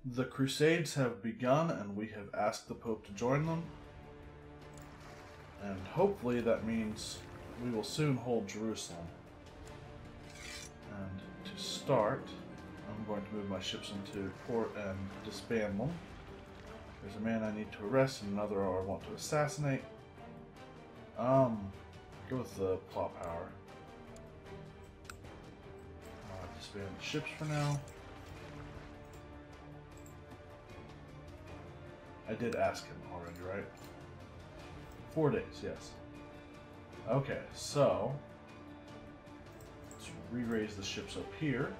The Crusades have begun, and we have asked the Pope to join them. And hopefully that means we will soon hold Jerusalem. And to start, I'm going to move my ships into port and disband them. There's a man I need to arrest and another I want to assassinate. Go with the plot power. Disband the ships for now. I did ask him already, right? 4 days, yes. Okay, so let's re-raise the ships up here.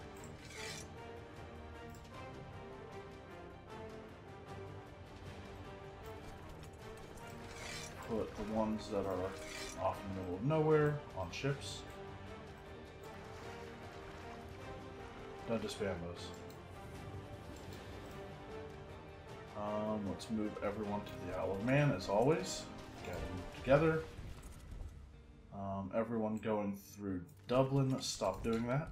Put the ones that are off in the middle of nowhere on ships. Don't disband those. Let's move everyone to the Isle of Man as always. Get them together. Everyone going through Dublin, stop doing that.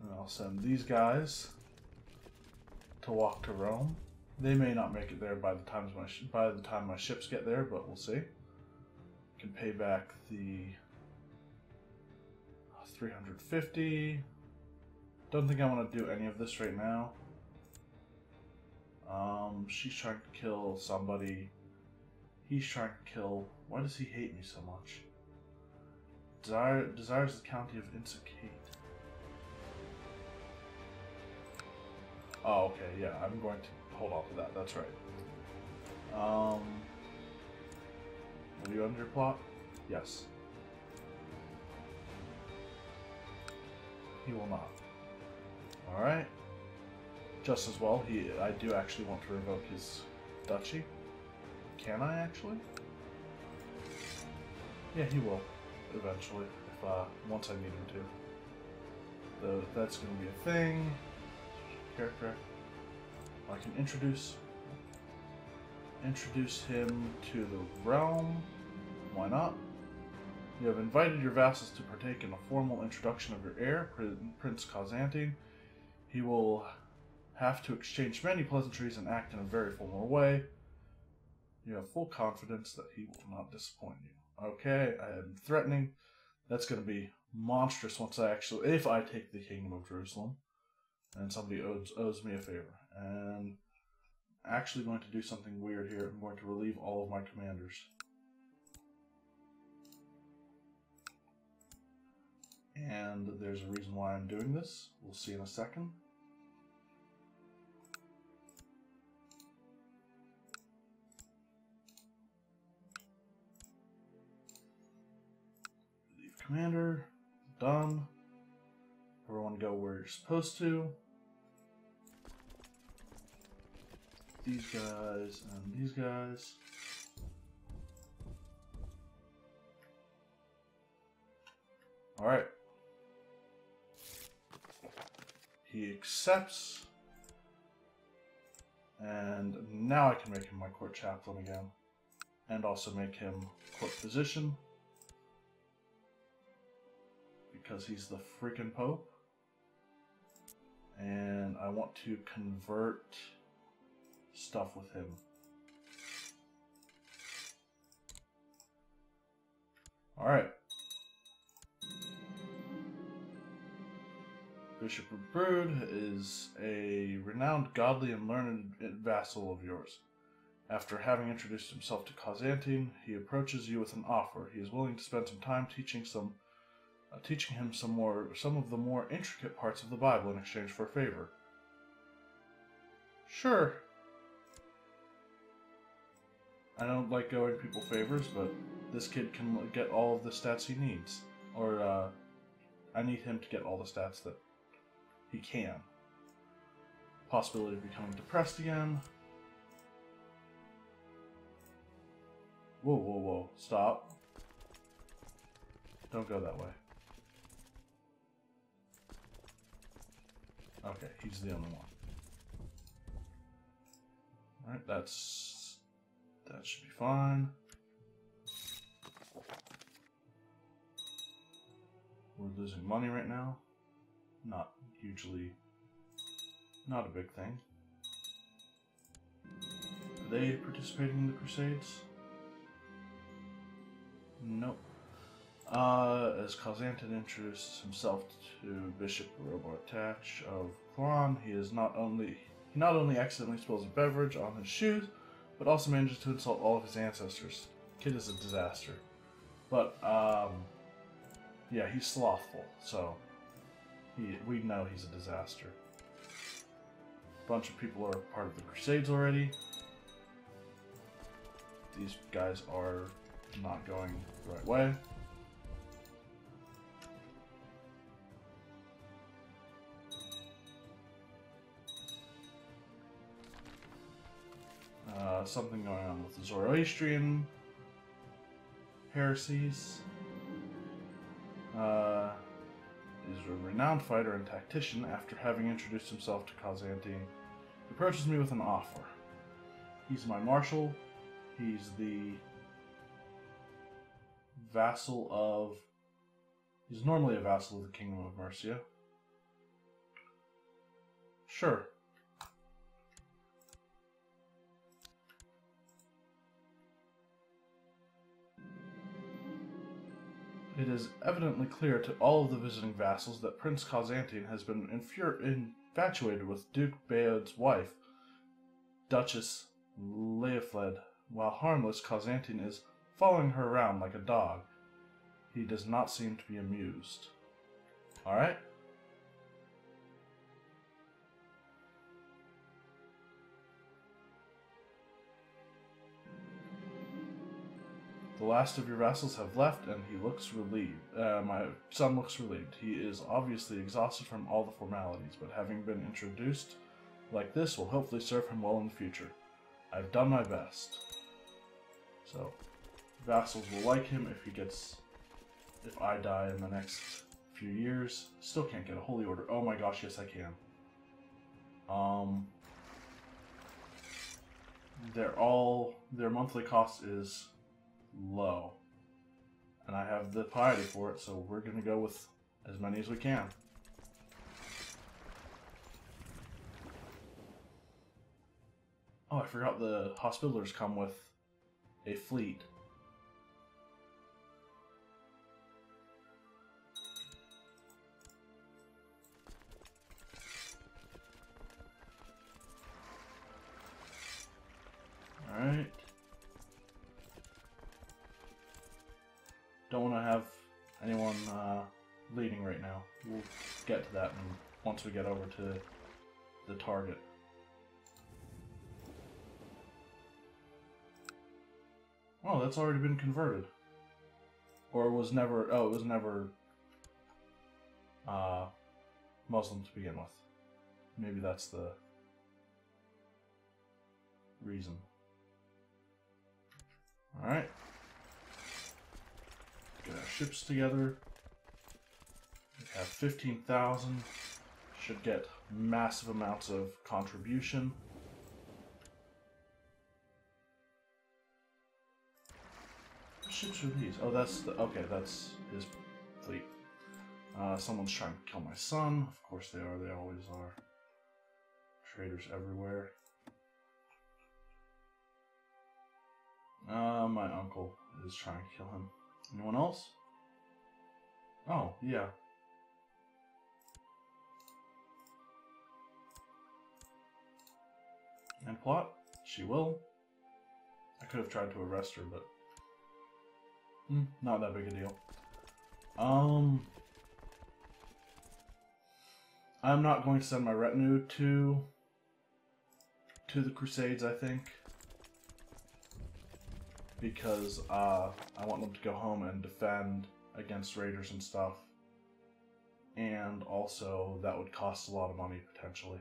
And I'll send these guys to walk to Rome. They may not make it there by the time my ships get there, but we'll see. Can pay back the 350. Don't think I want to do any of this right now. She's trying to kill somebody. He's trying to kill. Why does he hate me so much? Desires the county of Insicate. Oh, okay, yeah, I'm going to hold on to that, that's right. Will you end your plot? Yes. He will not. Alright. Just as well, I do actually want to revoke his duchy. Can I actually? Yeah, he will. Eventually. If, once I need him to. Though that's going to be a thing. Character. I can introduce him to the realm. Why not? You have invited your vassals to partake in a formal introduction of your heir, Prince Constantine. He will have to exchange many pleasantries and act in a very formal way. You have full confidence that he will not disappoint you. Okay, I am threatening. That's going to be monstrous once if I take the Kingdom of Jerusalem. And somebody owes me a favor. And actually going to do something weird here. I'm going to relieve all of my commanders. And there's a reason why I'm doing this. We'll see in a second. Relieve commander. Done. Everyone go where you're supposed to. These guys and these guys. Alright. He accepts. And now I can make him my court chaplain again. And also make him court physician. Because he's the freaking Pope. And I want to convert stuff with him. Alright. Bishop of Brood is a renowned, godly, and learned vassal of yours. After having introduced himself to Constantine, he approaches you with an offer. He is willing to spend some time teaching him some of the more intricate parts of the Bible in exchange for a favor. Sure. I don't like going people favors, but this kid can get all of the stats he needs. Or, I need him to get all the stats that he can. Possibility of becoming depressed again. Whoa, whoa, whoa. Stop. Don't go that way. Okay, he's the only one. Alright, that should be fine. We're losing money right now. Not hugely, not a big thing. Are they participating in the Crusades? Nope. As Khazantin introduces himself to Bishop Robartach of Thrawn, he not only accidentally spills a beverage on his shoes, but also manages to insult all of his ancestors. Kid is a disaster. But, yeah, he's slothful, so we know he's a disaster. A bunch of people are part of the Crusades already. These guys are not going the right way. Something going on with the Zoroastrian heresies. Is a renowned fighter and tactician. After having introduced himself to Khazantin, he approaches me with an offer. He's my marshal. He's the vassal of... He's normally a vassal of the Kingdom of Mercia. Sure. It is evidently clear to all of the visiting vassals that Prince Khazantin has been infatuated with Duke Beod's wife, Duchess Leofled. While harmless, Khazantin is following her around like a dog. He does not seem to be amused. Alright? The last of your vassals have left, and he looks relieved. My son looks relieved. He is obviously exhausted from all the formalities, but having been introduced like this will hopefully serve him well in the future. I've done my best. So, vassals will like him if I die in the next few years. Still can't get a holy order. Oh my gosh, yes I can. Their monthly cost is low. And I have the piety for it, so we're going to go with as many as we can. Oh, I forgot the Hospitallers come with a fleet. Alright. Don't want to have anyone leading right now. We'll get to that once we get over to the target. Oh, that's already been converted. Or it was never... Oh, it was never Muslim to begin with. Maybe that's the reason. Alright. Get our ships together. We have 15,000. Should get massive amounts of contribution. What ships are these? Oh, that's the... Okay, that's his fleet. Someone's trying to kill my son. Of course they are. They always are. Traitors everywhere. My uncle is trying to kill him. Anyone else? Oh, yeah. And plot? She will. I could have tried to arrest her, but... not that big a deal. I'm not going to send my retinue to the Crusades, I think. Because I want them to go home and defend against raiders and stuff. And also, that would cost a lot of money, potentially.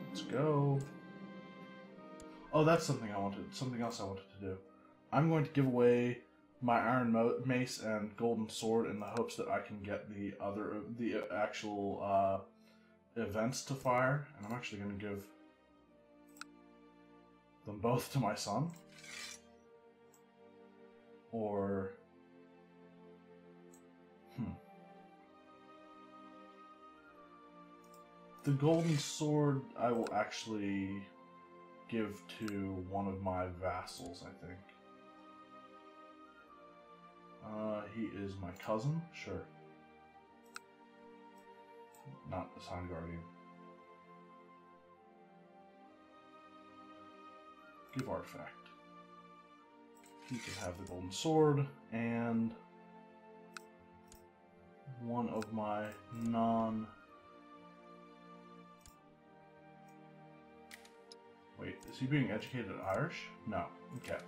Let's go. Oh, that's something else I wanted to do. I'm going to give away my iron mace and golden sword in the hopes that I can get the actual events to fire, and I'm actually going to give them both to my son. Or the golden sword I will actually give to one of my vassals, I think. He is my cousin, sure. Not the Sign Guardian. Give artifact. He can have the golden sword, and one of my non... Wait, is he being educated Irish? No. Okay.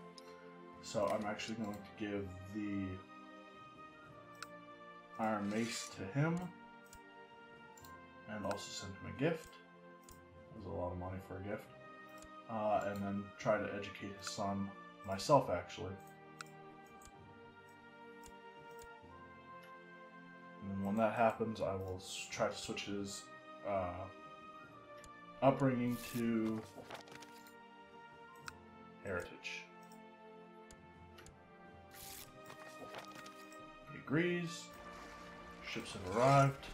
So I'm actually going to give the Iron Mace to him, and also send him a gift. That was a lot of money for a gift. And then try to educate his son, myself actually. And when that happens, I will try to switch his upbringing to heritage. He agrees. Ships have arrived.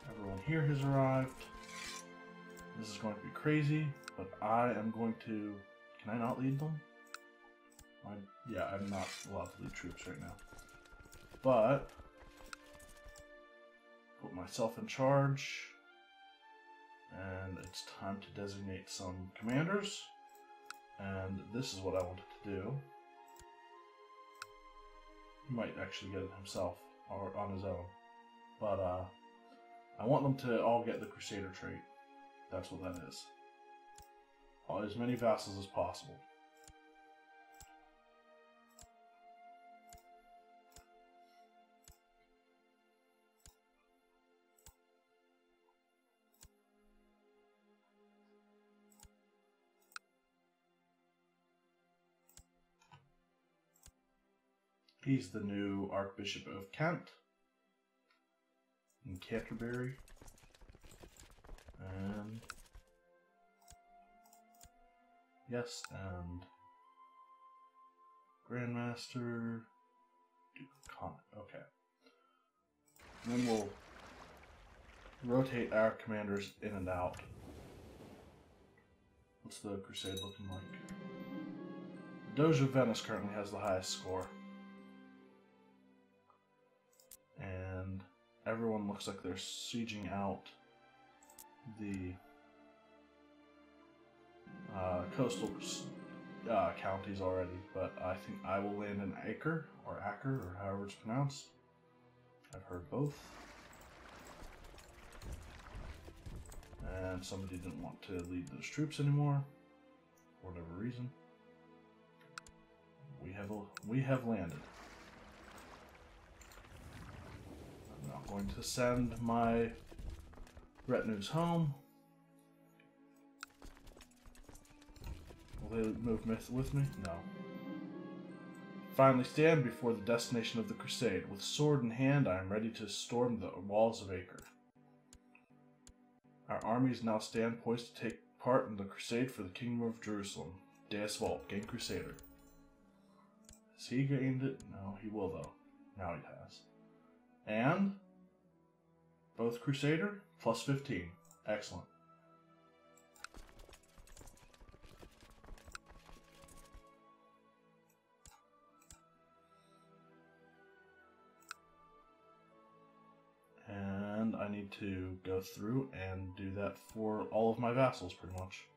Everyone here has arrived. This is going to be crazy, but I am going to... Can I not lead them? Yeah, I'm not allowed to lead troops right now. But... put myself in charge. And it's time to designate some commanders. And this is what I wanted to do. He might actually get it himself, or on his own. But I want them to all get the Crusader trait. That's what that is. As many vassals as possible. He's the new Archbishop of Kent in Canterbury. And yes, and Grandmaster Duke of Connaught. Okay. And then we'll rotate our commanders in and out. What's the Crusade looking like? Doge of Venice currently has the highest score. And everyone looks like they're sieging out the coastal counties already, but I think I will land in Éire, or however it's pronounced. I've heard both. And somebody didn't want to lead those troops anymore, for whatever reason. We have landed. I'm now going to send my retinues home. Will they move with me? No. Finally stand before the destination of the crusade. With sword in hand, I am ready to storm the walls of Éire. Our armies now stand poised to take part in the crusade for the kingdom of Jerusalem. Deus Vult, gain Crusader. Has he gained it? No, he will though. Now he has. And both Crusader, plus 15. Excellent. And I need to go through and do that for all of my vassals, pretty much.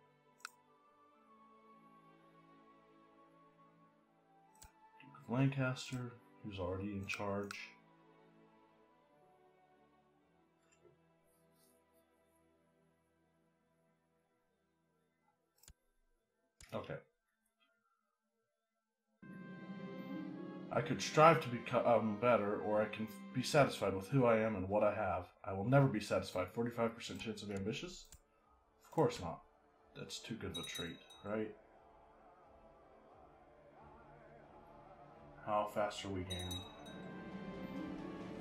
Duke of Lancaster, who's already in charge. Okay. I could strive to become better, or I can be satisfied with who I am and what I have. I will never be satisfied. 45% chance of ambitious? Of course not. That's too good of a trait, right? How fast are we gaining?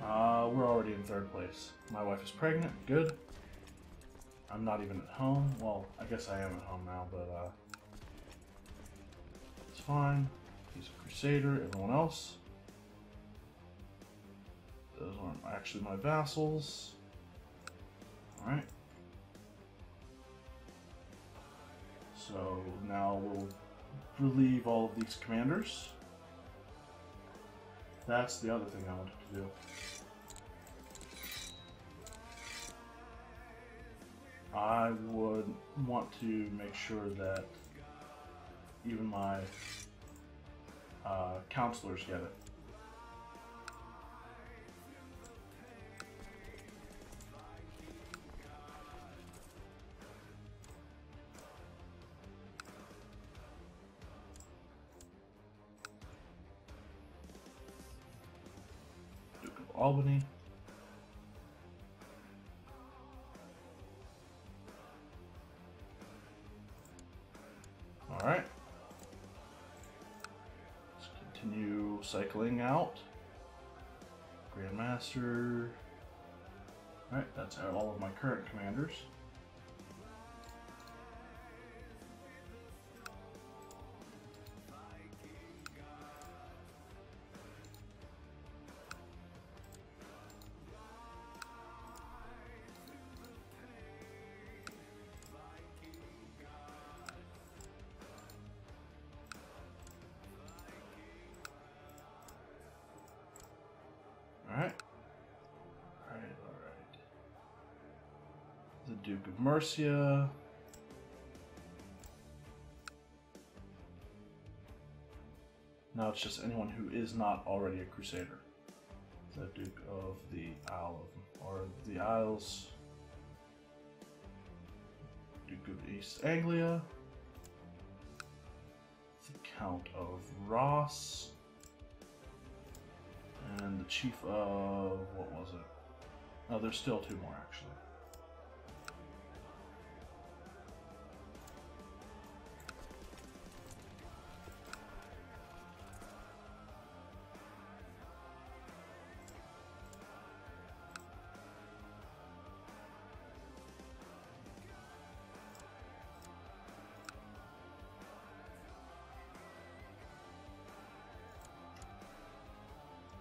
We're already in 3rd place. My wife is pregnant. Good. I'm not even at home. Well, I guess I am at home now, but it's fine. He's a Crusader. Everyone else. Those aren't actually my vassals. Alright. So now we'll relieve all of these commanders. That's the other thing I wanted to do. I would want to make sure that even my counselors get it. Duke of Albany. Alright. Let's continue cycling out. Grandmaster. Alright, that's all of my current commanders. Alright. Alright. The Duke of Mercia. Now it's just anyone who is not already a Crusader. The Duke of the Isles. Duke of East Anglia. The Count of Ross. And the chief of, what was it? Oh, there's still 2 more actually.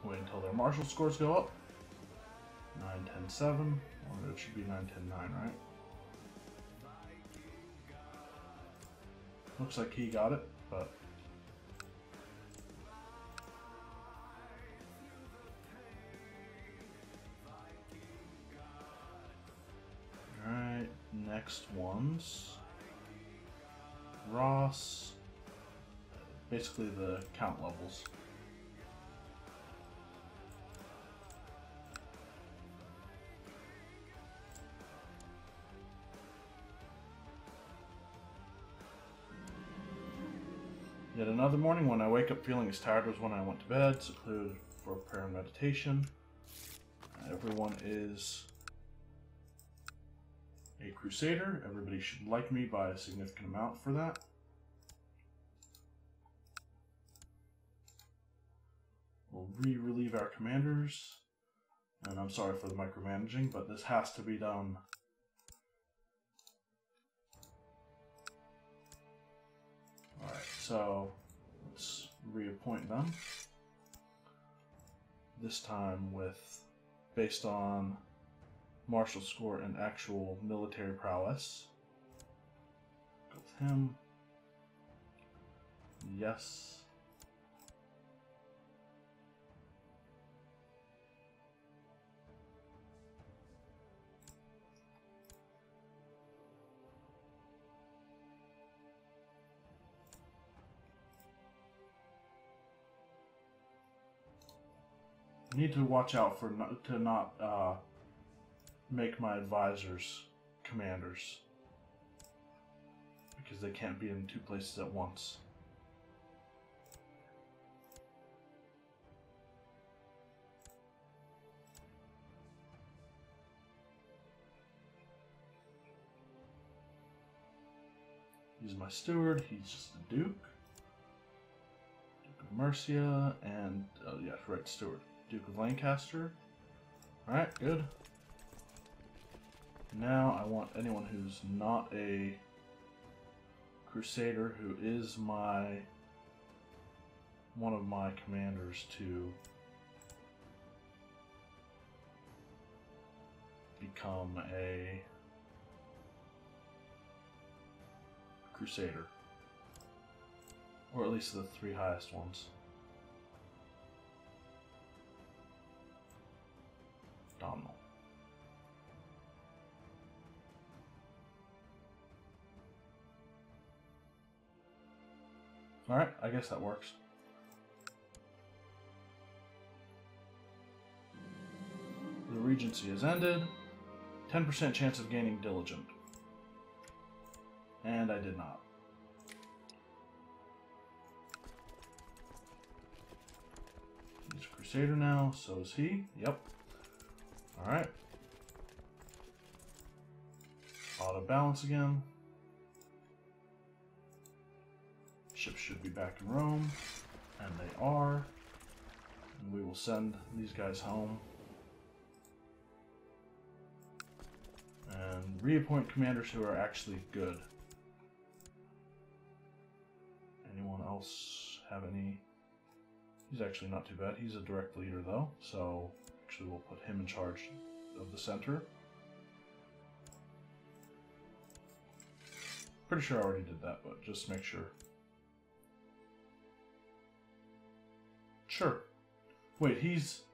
Wait until their martial scores go up. 9, 10, 7. Or it should be 9, 10, 9, right? Looks like he got it, but... Alright, next ones. Ross. Basically the count levels. Yet another morning when I wake up feeling as tired as when I went to bed, secluded for prayer and meditation. Everyone is a Crusader. Everybody should like me by a significant amount for that. We'll relieve our commanders. And I'm sorry for the micromanaging, but this has to be done. Alright, so let's reappoint them. This time based on martial score and actual military prowess. Go with him. Yes. Need to watch out for not make my advisors commanders, because they can't be in 2 places at once. He's my steward. He's just a duke. Duke of Mercia, and, yeah, right, Stewart. Duke of Lancaster. Alright, good. Now I want anyone who's not a Crusader, who is one of my commanders, to become a Crusader. Or at least the 3 highest ones. Domhnall. Alright, I guess that works. The Regency has ended. 10% chance of gaining Diligent. And I did not. He's a Crusader now, so is he. Yep. Alright. Auto balance again. Ships should be back in Rome, and they are. And we will send these guys home. And reappoint commanders who are actually good. Anyone else have any? He's actually not too bad. He's a direct leader though, so actually we'll put him in charge of the center. Pretty sure I already did that, but just make sure. Sure. Wait, he's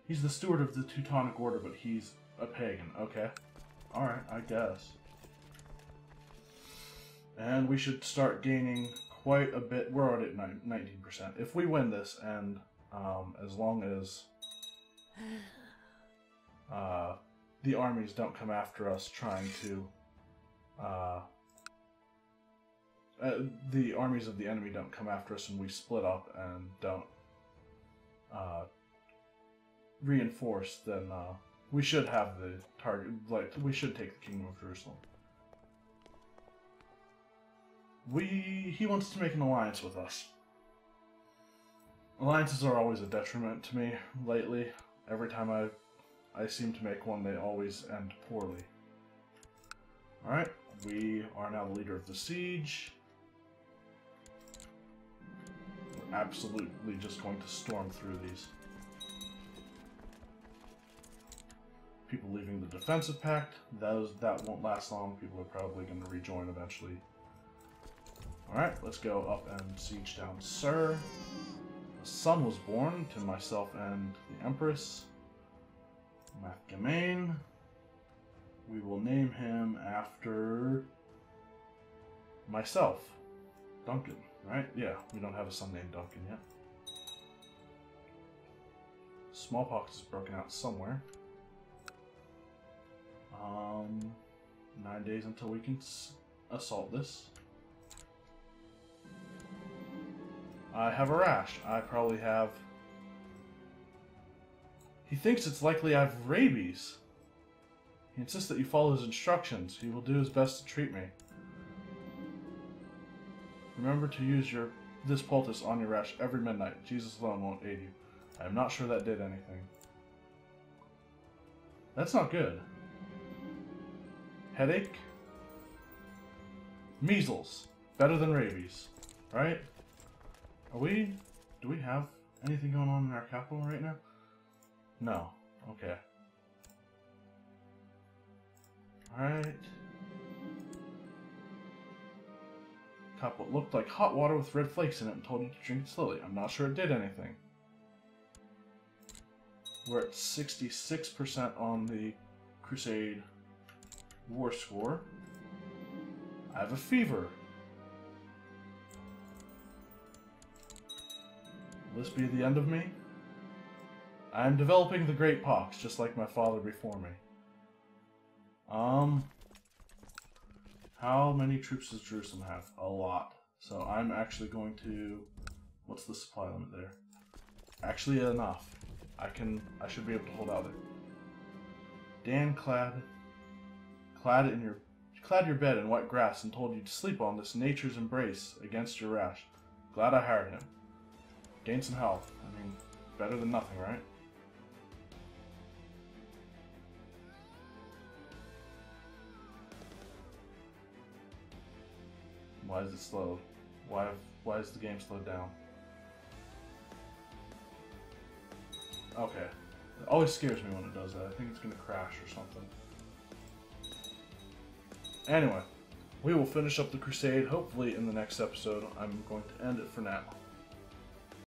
the steward of the Teutonic Order, but he's a pagan. Okay. Alright, I guess. And we should start gaining quite a bit. We're already at 19%. If we win this, and as long as the armies don't come after us trying to... the armies of the enemy don't come after us and we split up and don't reinforce, then we should have the target, like, we should take the Kingdom of Jerusalem. He wants to make an alliance with us. Alliances are always a detriment to me lately. Every time I seem to make one, they always end poorly. Alright, we are now the leader of the siege. We're absolutely just going to storm through these. People leaving the defensive pact, that won't last long. People are probably going to rejoin eventually. Alright, let's go up and siege down Sir. A son was born to myself and the Empress, Mathgamain. We will name him after myself, Duncan, right? Yeah, we don't have a son named Duncan yet. Smallpox is broken out somewhere. 9 days until we can assault this. I have a rash. I probably have... He thinks it's likely I have rabies. He insists that you follow his instructions. He will do his best to treat me. Remember to use this poultice on your rash every midnight. Jesus alone won't aid you. I am not sure that did anything. That's not good. Headache? Measles. Better than rabies. Right? Do we have anything going on in our capital right now? No. Okay. Alright. Cup what looked like hot water with red flakes in it and told you to drink it slowly. I'm not sure it did anything. We're at 66% on the Crusade war score. I have a fever. Will this be the end of me? I am developing the Great Pox, just like my father before me. How many troops does Jerusalem have? A lot. So I'm actually going to... What's the supply limit there? Actually enough. I should be able to hold out there. Dan clad your bed in wet grass and told you to sleep on this nature's embrace against your rash. Glad I hired him. Gain some health. I mean, better than nothing, right? Why is it slow? Why is the game slowed down? Okay. It always scares me when it does that. I think it's going to crash or something. Anyway, we will finish up the crusade hopefully in the next episode. I'm going to end it for now.